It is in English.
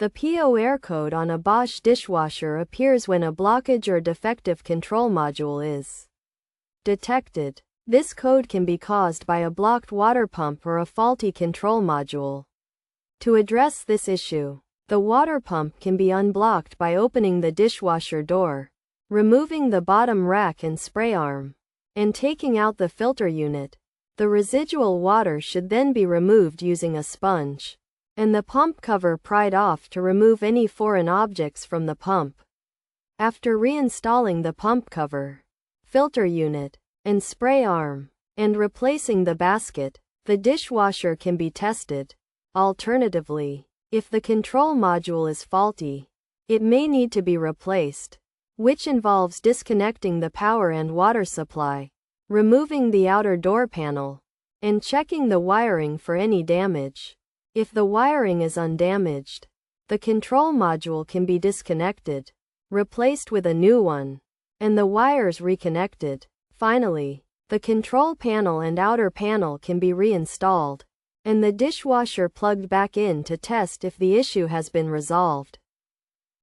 The POR code on a Bosch dishwasher appears when a blockage or defective control module is detected. This code can be caused by a blocked water pump or a faulty control module. To address this issue, the water pump can be unblocked by opening the dishwasher door, removing the bottom rack and spray arm, and taking out the filter unit. The residual water should then be removed using a sponge, and the pump cover pried off to remove any foreign objects from the pump. After reinstalling the pump cover, filter unit, and spray arm, and replacing the basket, the dishwasher can be tested. Alternatively, if the control module is faulty, it may need to be replaced, which involves disconnecting the power and water supply, removing the outer door panel, and checking the wiring for any damage. If the wiring is undamaged, the control module can be disconnected, replaced with a new one, and the wires reconnected. Finally, the control panel and outer panel can be reinstalled, and the dishwasher plugged back in to test if the issue has been resolved.